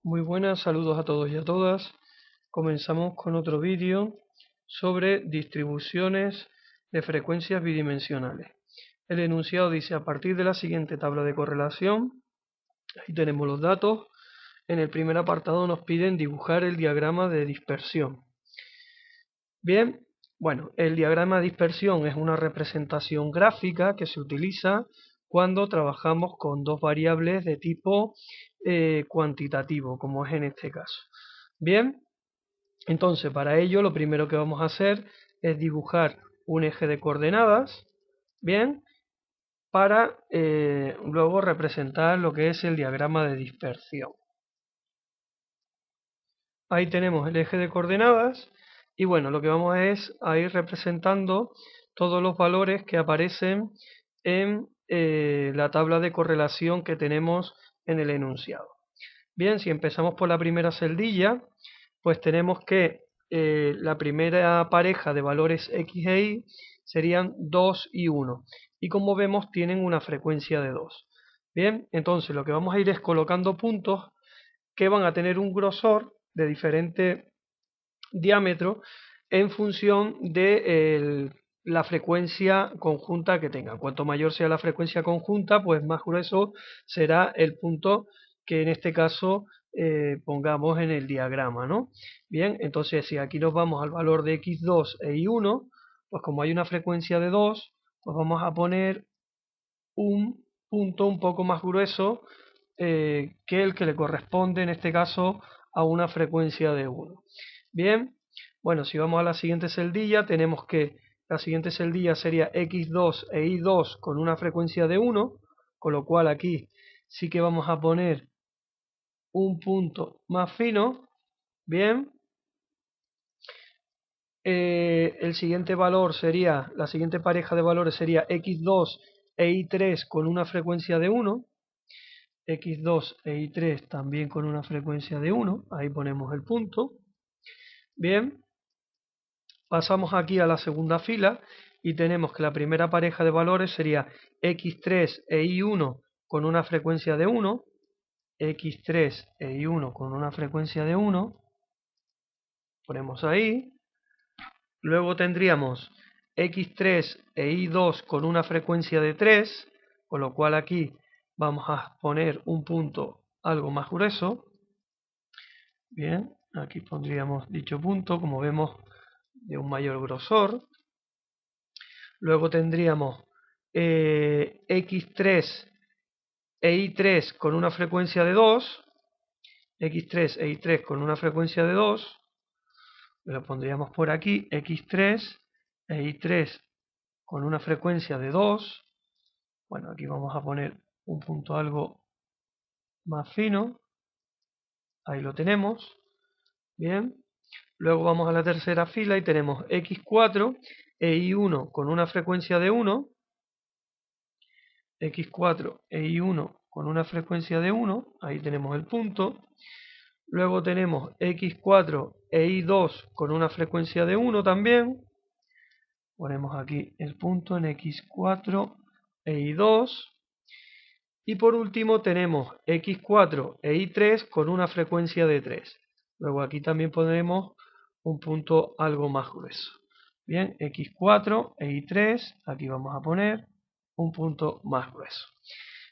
Muy buenas, saludos a todos y a todas. Comenzamos con otro vídeo sobre distribuciones de frecuencias bidimensionales. El enunciado dice: a partir de la siguiente tabla de correlación, ahí tenemos los datos. En el primer apartado nos piden dibujar el diagrama de dispersión. Bien, bueno, el diagrama de dispersión es una representación gráfica que se utiliza cuando trabajamos con dos variables de tipo cuantitativo, como es en este caso. Bien, entonces para ello lo primero que vamos a hacer es dibujar un eje de coordenadas, bien, para luego representar lo que es el diagrama de dispersión. Ahí tenemos el eje de coordenadas y bueno, lo que vamos a ir representando todos los valores que aparecen en la tabla de correlación que tenemos en el enunciado. Bien, si empezamos por la primera celdilla, pues tenemos que la primera pareja de valores x e y serían 2 y 1. Y como vemos, tienen una frecuencia de 2. Bien, entonces lo que vamos a ir es colocando puntos que van a tener un grosor de diferente diámetro en función de la frecuencia conjunta que tenga. Cuanto mayor sea la frecuencia conjunta, pues más grueso será el punto que en este caso pongamos en el diagrama, ¿no? Bien, entonces si aquí nos vamos al valor de x2 e y1, pues como hay una frecuencia de 2, pues vamos a poner un punto un poco más grueso que el que le corresponde en este caso a una frecuencia de 1. Bien, bueno, si vamos a la siguiente celdilla, tenemos que la siguiente celdilla sería x2 e y2 con una frecuencia de 1, con lo cual aquí sí que vamos a poner un punto más fino. Bien, el siguiente valor sería, la siguiente pareja de valores sería x2 e y3 con una frecuencia de 1, x2 e y3 también con una frecuencia de 1, ahí ponemos el punto. Bien, pasamos aquí a la segunda fila y tenemos que la primera pareja de valores sería x3 e y1 con una frecuencia de 1, x3 e y1 con una frecuencia de 1, ponemos ahí. Luego tendríamos x3 e y2 con una frecuencia de 3, con lo cual aquí vamos a poner un punto algo más grueso. Bien, aquí pondríamos dicho punto, como vemos, de un mayor grosor. Luego tendríamos x3 e y3 con una frecuencia de 2, x3 e y3 con una frecuencia de 2, lo pondríamos por aquí, x3 e y3 con una frecuencia de 2, bueno, aquí vamos a poner un punto algo más fino, ahí lo tenemos, bien. Luego vamos a la tercera fila y tenemos x4 e y1 con una frecuencia de 1, x4 e y1 con una frecuencia de 1, ahí tenemos el punto. Luego tenemos x4 e y2 con una frecuencia de 1 también. Ponemos aquí el punto en x4 e y2. Y por último tenemos x4 e y3 con una frecuencia de 3. Luego aquí también ponemos un punto algo más grueso. Bien, x4 e y3, aquí vamos a poner un punto más grueso.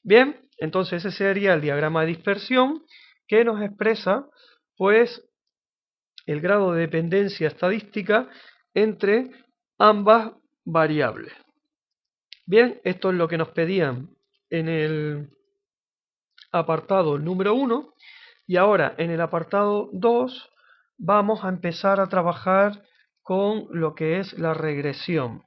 Bien, entonces ese sería el diagrama de dispersión que nos expresa pues el grado de dependencia estadística entre ambas variables. Bien, esto es lo que nos pedían en el apartado número 1 y ahora en el apartado 2 vamos a empezar a trabajar con lo que es la regresión.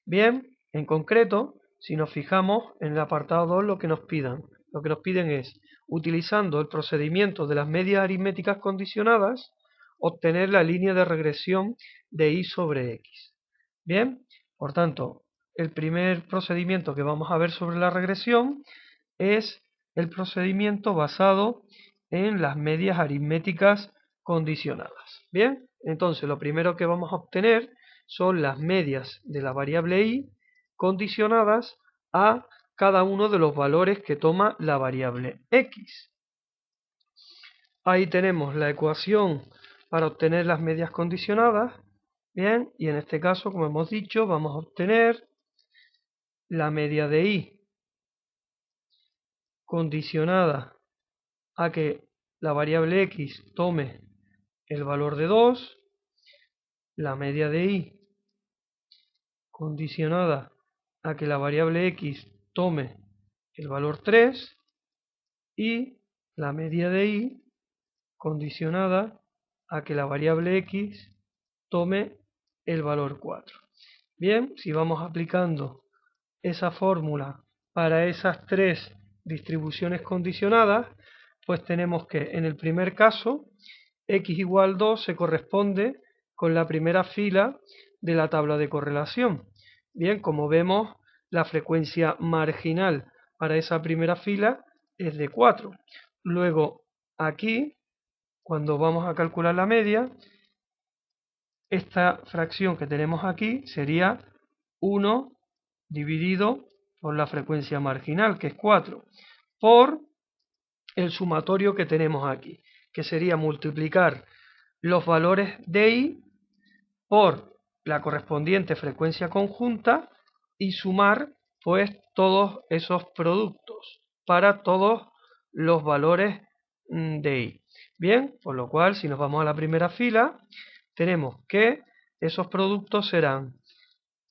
Bien, en concreto, si nos fijamos en el apartado 2 lo que nos piden es, utilizando el procedimiento de las medias aritméticas condicionadas, obtener la línea de regresión de y sobre x. Bien, por tanto, el primer procedimiento que vamos a ver sobre la regresión es el procedimiento basado en las medias aritméticas condicionadas. Bien, entonces lo primero que vamos a obtener son las medias de la variable y condicionadas a cada uno de los valores que toma la variable x. Ahí tenemos la ecuación para obtener las medias condicionadas. Bien, y en este caso, como hemos dicho, vamos a obtener la media de y condicionada a que la variable x tome el valor de 2, la media de y condicionada a que la variable x tome el valor 3 y la media de y condicionada a que la variable x tome el valor 4. Bien, si vamos aplicando esa fórmula para esas tres distribuciones condicionadas, pues tenemos que en el primer caso x igual 2 se corresponde con la primera fila de la tabla de correlación. Bien, como vemos, la frecuencia marginal para esa primera fila es de 4. Luego, aquí, cuando vamos a calcular la media, esta fracción que tenemos aquí sería 1 dividido por la frecuencia marginal, que es 4, por el sumatorio que tenemos aquí, que sería multiplicar los valores de y por la correspondiente frecuencia conjunta y sumar pues todos esos productos para todos los valores de y. Bien, por lo cual si nos vamos a la primera fila, tenemos que esos productos serán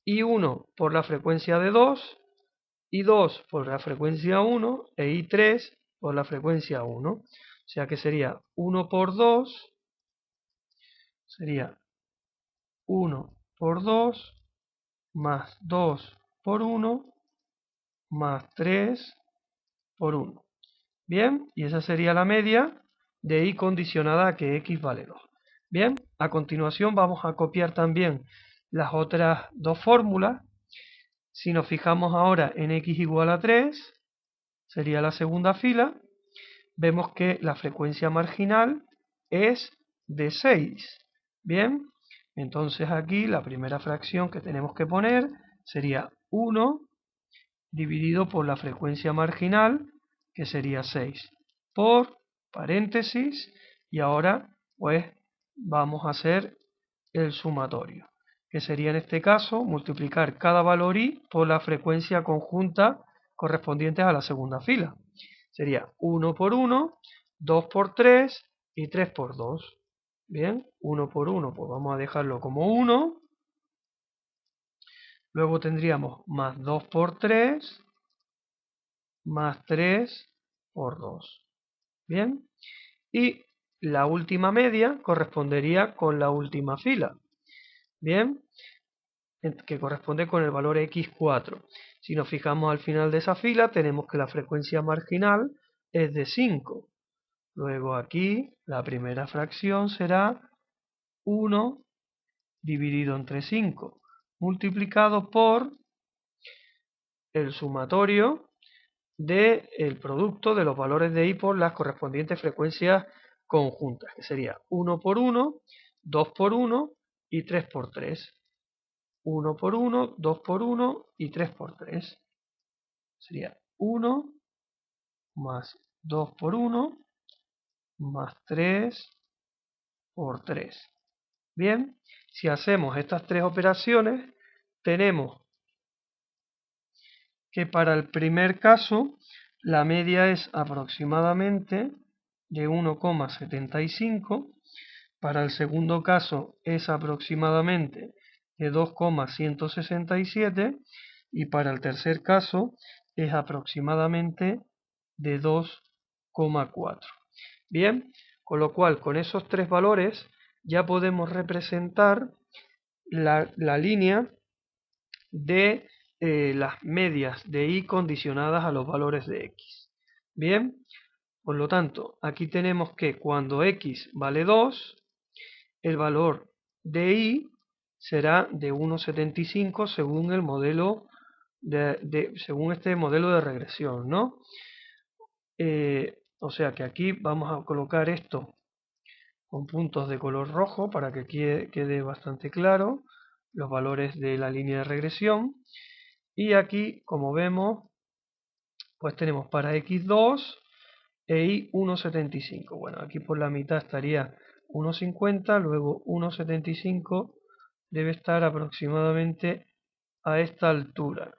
i1 por la frecuencia de 2, i2 por la frecuencia 1 e i3 por la frecuencia 1. O sea que sería 1 por 2, sería 1 por 2 más 2 por 1 más 3 por 1. Bien, y esa sería la media de y condicionada a que x vale 2. Bien, a continuación vamos a copiar también las otras dos fórmulas. Si nos fijamos ahora en x igual a 3, sería la segunda fila, vemos que la frecuencia marginal es de 6. Bien, entonces aquí la primera fracción que tenemos que poner sería 1 dividido por la frecuencia marginal, que sería 6, por paréntesis, y ahora pues vamos a hacer el sumatorio, que sería en este caso multiplicar cada valor i por la frecuencia conjunta correspondientes a la segunda fila. Sería 1 por 1, 2 por 3 y 3 por 2. Bien, 1 por 1, pues vamos a dejarlo como 1. Luego tendríamos más 2 por 3, más 3 por 2. Bien, y la última media correspondería con la última fila. Bien, que corresponde con el valor x4. Si nos fijamos al final de esa fila, tenemos que la frecuencia marginal es de 5. Luego aquí la primera fracción será 1 dividido entre 5, multiplicado por el sumatorio del producto de los valores de i por las correspondientes frecuencias conjuntas, que sería 1 por 1, 2 por 1 y 3 por 3. 1 por 1, 2 por 1 y 3 por 3. Sería 1 más 2 por 1 más 3 por 3. Bien, si hacemos estas tres operaciones, tenemos que para el primer caso la media es aproximadamente de 1,75, para el segundo caso es aproximadamente de 2,167 y para el tercer caso es aproximadamente de 2,4. Bien, con lo cual con esos tres valores ya podemos representar la línea de las medias de y condicionadas a los valores de x. Bien, por lo tanto, aquí tenemos que cuando x vale 2, el valor de y será de 1,75 según el modelo según este modelo de regresión, ¿no? O sea que aquí vamos a colocar esto con puntos de color rojo para que quede bastante claro los valores de la línea de regresión. Y aquí, como vemos, pues tenemos para x2 e I 1,75. Bueno, aquí por la mitad estaría 1,50, luego 1,75 debe estar aproximadamente a esta altura.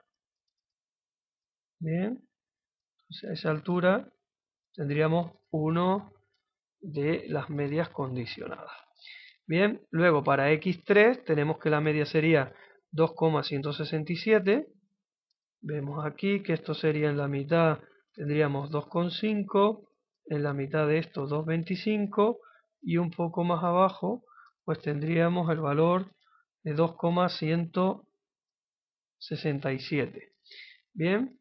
Bien, entonces a esa altura tendríamos uno de las medias condicionadas. Bien, luego para x3 tenemos que la media sería 2,167. Vemos aquí que esto sería en la mitad, tendríamos 2,5, en la mitad de esto 2,25 y un poco más abajo pues tendríamos el valor de 2,167. Bien,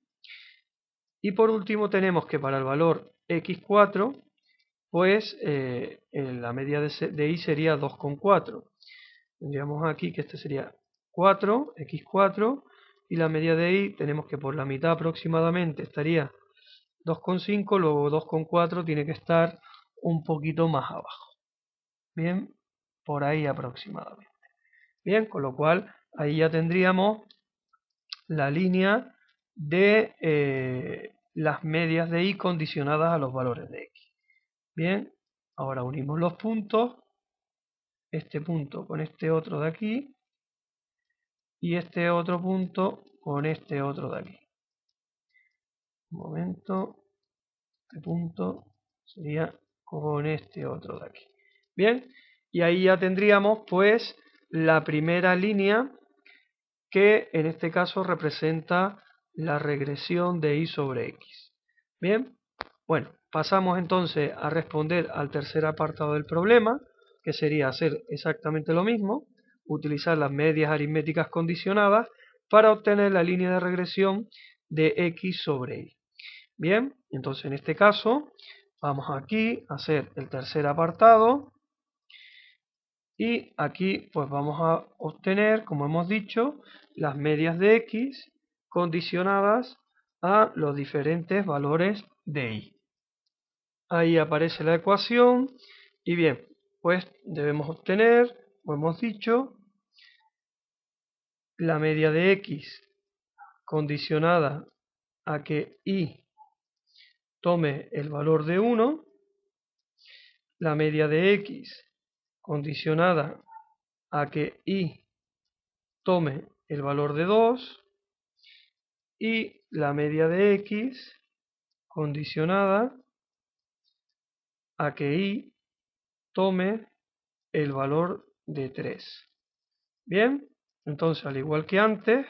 y por último tenemos que para el valor x4 pues la media de y sería 2,4. Tendríamos aquí que este sería 4, x4, y la media de y tenemos que por la mitad aproximadamente estaría 2,5, luego 2,4 tiene que estar un poquito más abajo. Bien, por ahí aproximadamente. Bien, con lo cual ahí ya tendríamos la línea de las medias de y condicionadas a los valores de x. Bien, ahora unimos los puntos, este punto con este otro de aquí, y este otro punto con este otro de aquí. Un momento, este punto sería con este otro de aquí. Bien, y ahí ya tendríamos pues la primera línea que en este caso representa la regresión de y sobre x. Bien, bueno, pasamos entonces a responder al tercer apartado del problema, que sería hacer exactamente lo mismo, utilizar las medias aritméticas condicionadas para obtener la línea de regresión de x sobre y. Bien, entonces en este caso vamos aquí a hacer el tercer apartado y aquí pues vamos a obtener, como hemos dicho, las medias de x condicionadas a los diferentes valores de y. Ahí aparece la ecuación y bien, pues debemos obtener, como hemos dicho, la media de x condicionada a que y tome el valor de 1, la media de x condicionada a que y tome el valor de 2 y la media de x condicionada a que y tome el valor de 3. Bien, entonces al igual que antes,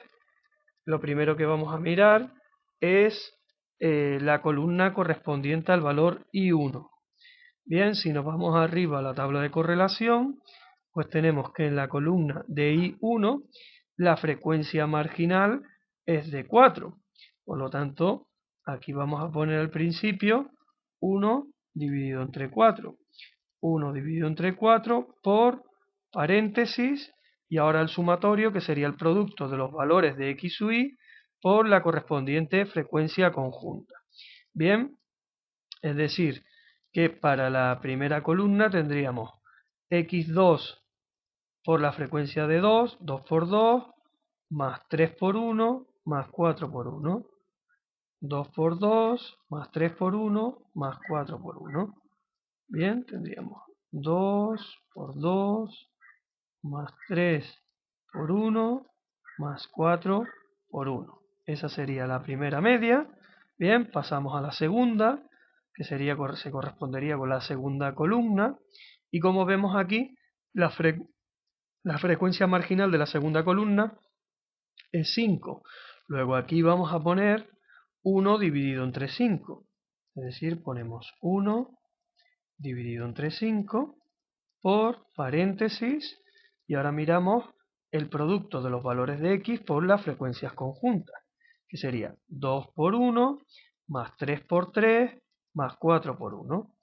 lo primero que vamos a mirar es la columna correspondiente al valor I1. Bien, si nos vamos arriba a la tabla de correlación, pues tenemos que en la columna de I1 la frecuencia marginal es de 4. Por lo tanto, aquí vamos a poner al principio 1 dividido entre 4. 1 dividido entre 4 por paréntesis y ahora el sumatorio, que sería el producto de los valores de x u y por la correspondiente frecuencia conjunta. Bien, es decir, que para la primera columna tendríamos x2 por la frecuencia de 2, 2 por 2, más 3 por 1, más 4 por 1. 2 por 2, más 3 por 1, más 4 por 1. Bien, tendríamos 2 por 2, más 3 por 1, más 4 por 1. Esa sería la primera media. Bien, pasamos a la segunda, que sería, se correspondería con la segunda columna. Y como vemos aquí, la frecuencia marginal de la segunda columna es 5. Luego aquí vamos a poner 1 dividido entre 5. Es decir, ponemos 1 dividido entre 5 por paréntesis y ahora miramos el producto de los valores de x por las frecuencias conjuntas, que sería 2 por 1 más 3 por 3 más 4 por 1.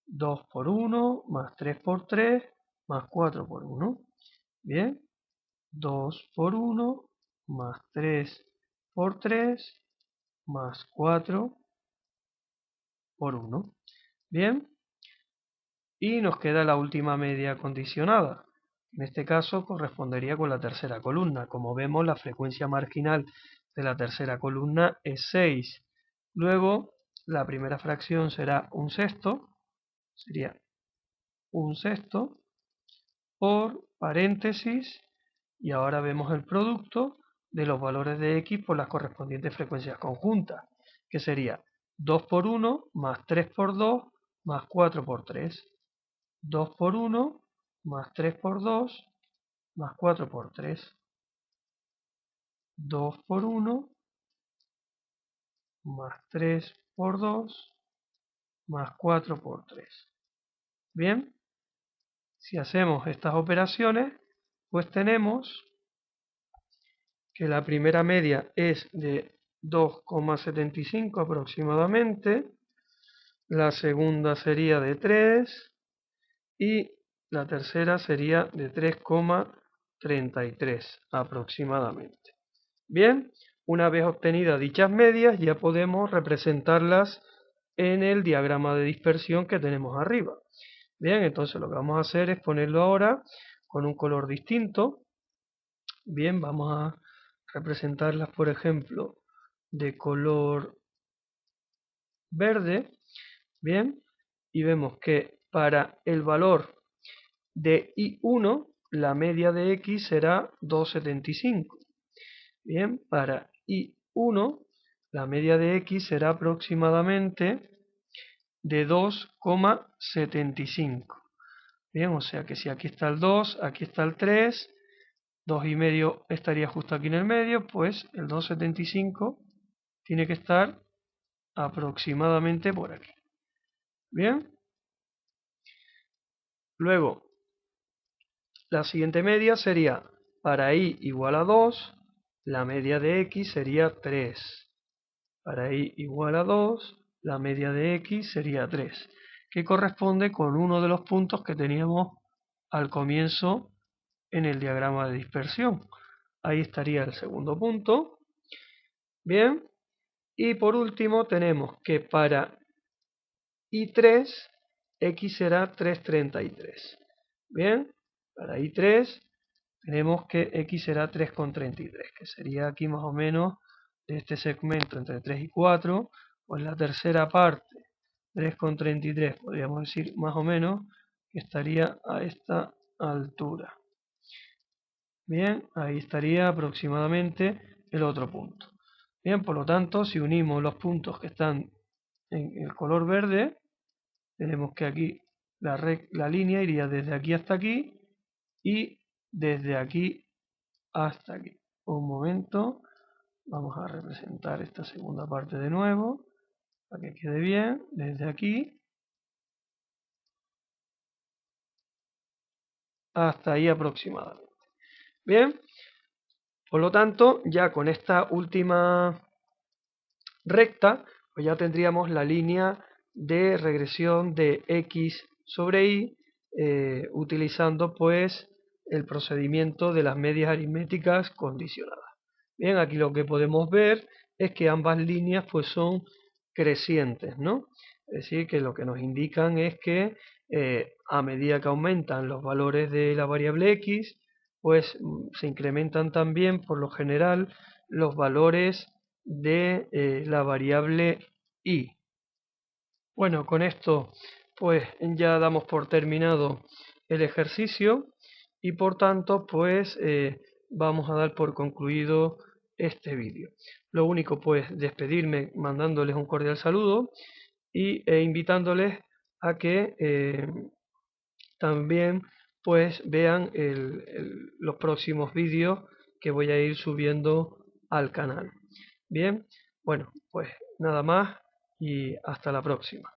2 por 1 más 3 por 3 más 4 por 1. Bien, 2 por 1 más 3 por 3 más 4 por 1. Bien, y nos queda la última media condicionada. En este caso correspondería con la tercera columna. Como vemos, la frecuencia marginal de la tercera columna es 6. Luego, la primera fracción será un sexto, sería un sexto, por paréntesis, y ahora vemos el producto de los valores de x por las correspondientes frecuencias conjuntas, que sería 2 por 1 más 3 por 2 más 4 por 3. 2 por 1 más 3 por 2 más 4 por 3. 2 por 1 más 3 por 2 más 4 por 3. Bien, si hacemos estas operaciones, pues tenemos que la primera media es de 2,75 aproximadamente, la segunda sería de 3 y la tercera sería de 3,33 aproximadamente. Bien, una vez obtenidas dichas medias ya podemos representarlas en el diagrama de dispersión que tenemos arriba. Bien, entonces lo que vamos a hacer es ponerlo ahora con un color distinto. Bien, vamos a representarlas, por ejemplo, de color verde. Bien, y vemos que para el valor de I1, la media de X será 2,75. Bien, para I1, la media de X será aproximadamente de 2,75. Bien, o sea que si aquí está el 2, aquí está el 3, 2,5 estaría justo aquí en el medio, pues el 2,75 tiene que estar aproximadamente por aquí. Bien. Luego, la siguiente media sería para i igual a 2, la media de x sería 3. Para i igual a 2, la media de x sería 3, que corresponde con uno de los puntos que teníamos al comienzo en el diagrama de dispersión. Ahí estaría el segundo punto. Bien, y por último tenemos que para I3, x será 3,33. Bien, para I3 tenemos que x será 3,33, que sería aquí más o menos de este segmento entre 3 y 4, pues la tercera parte, 3,33, podríamos decir más o menos que estaría a esta altura. Bien, ahí estaría aproximadamente el otro punto. Bien, por lo tanto, si unimos los puntos que están en el color verde, tenemos que aquí la línea iría desde aquí hasta aquí y desde aquí hasta aquí. Un momento, vamos a representar esta segunda parte de nuevo para que quede bien, desde aquí hasta ahí aproximadamente. Bien, por lo tanto, ya con esta última recta, pues ya tendríamos la línea de regresión de x sobre y, utilizando pues el procedimiento de las medias aritméticas condicionadas. Bien, aquí lo que podemos ver es que ambas líneas pues son crecientes, ¿no? Es decir, que lo que nos indican es que a medida que aumentan los valores de la variable x, pues se incrementan también por lo general los valores de la variable y. Bueno, con esto pues ya damos por terminado el ejercicio y por tanto pues vamos a dar por concluido este vídeo. Lo único pues despedirme mandándoles un cordial saludo e invitándoles a que también pues vean los próximos vídeos que voy a ir subiendo al canal. Bien, bueno, pues nada más y hasta la próxima.